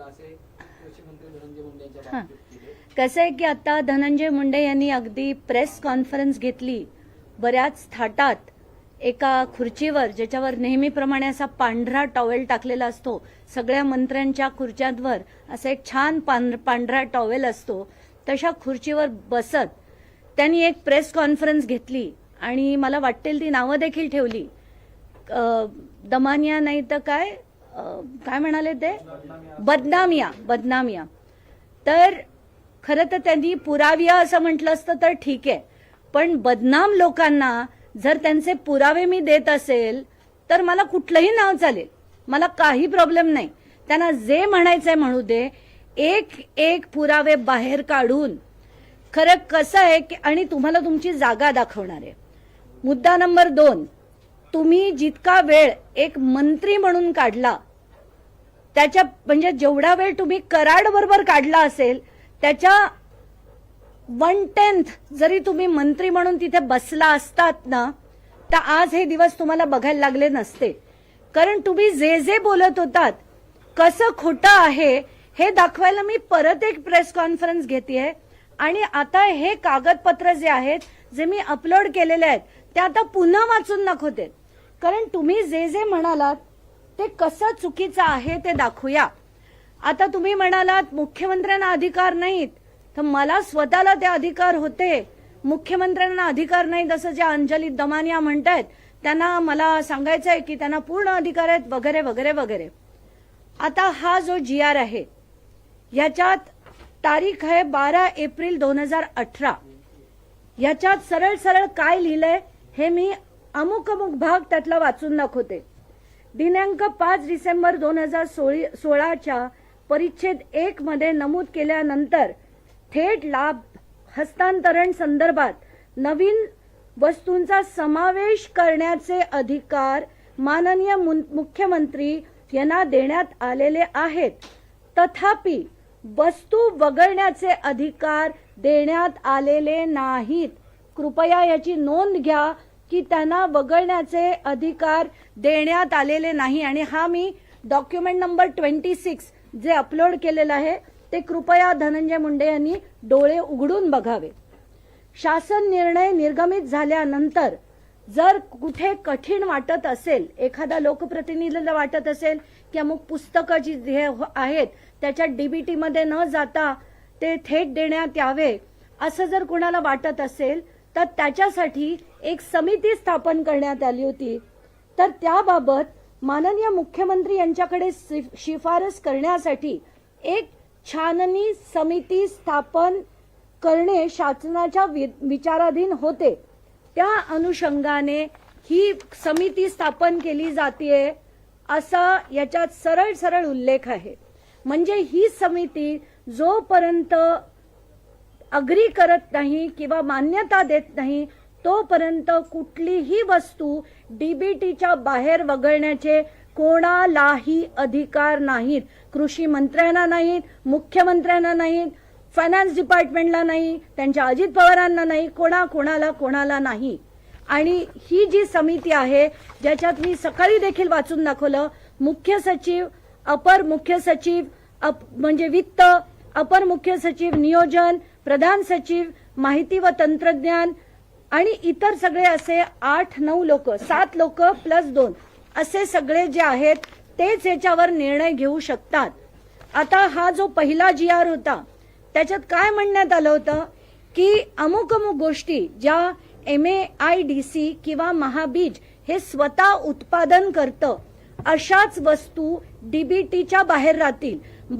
घेतला असे कृषी मंत्री धनंजय मुंडे यांच्या बाबतीत केले. कसं आहे की आता धनंजय मुंडे यांनी अगदी प्रेस कॉन्फरन्स घेतली बऱ्याच थाटात एका खुर्चीवर, ज्याच्यावर नेहमीप्रमाणे असा पांढरा टॉवेल टाकलेला असतो, सगळ्या मंत्र्यांच्या खुर्च्यांवर असा एक छान पांढरा टॉवेल असतो, तशा खुर्चीवर बसत त्यांनी एक प्रेस कॉन्फरन्स घेतली आणि मला वाटेल ती नावं देखील ठेवली. दमानिया नाही तर काय म्हणाले ते, बदनामिया. तर खरं तर त्यांनी पुराविया असं म्हटलं असतं तर ठीक आहे, पण बदनाम लोकांना जर त्यांचे पुरावे मी देत असेल तर मला कुठलंही नाव चालेल, मला काही प्रॉब्लेम नाही. त्यांना जे म्हणायचंय म्हणू दे, एक पुरावे बाहेर काढून. खरं कसं आहे की आणि तुम्हाला तुमची जागा दाखवणार आहे. मुद्दा नंबर 2, तुम्ही जितका वेळ एक मंत्री म्हणून काढला त्याच्या म्हणजे जेवढा वेळ तुम्ही कराड बरोबर काढला असेल त्याच्या 1/10 जरी तुम्ही मंत्री म्हणून तिथे बसला असतात ना, तर आज हे दिवस तुम्हाला बघायला लागले नसते. कारण तुम्ही जे बोलत होतात कसं खोटं आहे हे दाखवायला मी परत एक प्रेस कॉन्फरन्स घेतेय. आणि आता हे कागदपत्र जे आहेत जे मी अपलोड केलेले आहेत ते आता पुन्हा वाचून दाखवते, कारण तुम्ही जे म्हणालात ते कसं चुकीचं आहे ते दाखवूया. आता तुम्ही म्हणालात मुख्यमंत्र्यांना अधिकार नाहीत, तर मला स्वतःला ते अधिकार होते. मुख्यमंत्र्यांना अधिकार नाहीत असं ज्या अंजली दमानिया म्हणतायत त्यांना मला सांगायचं आहे की त्यांना पूर्ण अधिकार आहेत वगैरे वगैरे वगैरे. आता हा जो GR आहे याच्यात तारीख आहे 12 एप्रिल 2018. याच्यात सरळ काय लिहिलंय हे मी अमुक भाग त्यातला वाचून दाखवते. दिनांक 5 डिसेंबर 2016च्या परिच्छेद 1 मध्ये नमूद केल्यानंतर थेट लाभ हस्तांतरण संदर्भात नवीन वस्तूंचा समावेश करण्याचे अधिकार माननीय मुख्यमंत्री यांना देण्यात आलेले आहेत. तथापि वस्तू वगळण्याचे अधिकार देण्यात आलेले नाहीत. कृपया याची नोंद घ्या की त्यांना वगळण्याचे अधिकार देण्यात आलेले नाही. आणि हा मी डॉक्युमेंट नंबर 26 जे अपलोड केलेलं आहे ते कृपया धनंजय मुंडे यांनी डोळे उघडून बघावे. शासन निर्णय निर्गमित झाल्यानंतर जर कुठे कठीण वाटत असेल, एखादा लोकप्रतिनिधीला वाटत असेल की अमुक पुस्तकं जी आहेत त्याच्या DBT मध्ये न जाता ते थेट देण्यात यावे असं जर कुणाला वाटत असेल तर त्याच्यासाठी एक समिती स्थापन करण्यात आली होती. तर त्याबाबत माननीय मुख्यमंत्री यांच्याकडे शिफारस करण्यासाठी एक छाननी समिती स्थापन करणे शासनाच्या विचाराधीन होते. त्या अनुषंगाने ही समिती स्थापन केली जाते असा याच्यात सरळ उल्लेख आहे. म्हणजे ही समिती जोपर्यंत अग्री करत नाही किंवा मान्यता देत नाही तोपर्यंत कुठलीही वस्तू DBTच्या बाहेर वगळण्याचे कोणालाही अधिकार नाहीत. कृषी मंत्र्यांना नाहीत, मुख्यमंत्र्यांना नाहीत, फायनान्स डिपार्टमेंटला नाही, त्यांच्या अजित पवारांना नाही, कोणाला नाही. आणि ही जी समिती आहे ज्याच्यात मी सकाळी देखील वाचून दाखवलं, मुख्य सचिव, अपर मुख्य सचिव म्हणजे वित्त, अपर मुख्य सचिव नियोजन, प्रधान सचिव माहिती व तंत्रज्ञान आणि इतर सगळे असे 8-9 लोक, 7 लोक प्लस 2 असे सगळे जे आहेत तेच याच्यावर निर्णय घेऊ शकतात. आता हा जो पहिला GR होता त्याच्यात काय म्हणण्यात आलं होतं की अमुक गोष्टी ज्या MAIDC किंवा महाबीज हे स्वतः उत्पादन करतं अशाच वस्तू DBTच्या बाहेर राहतील.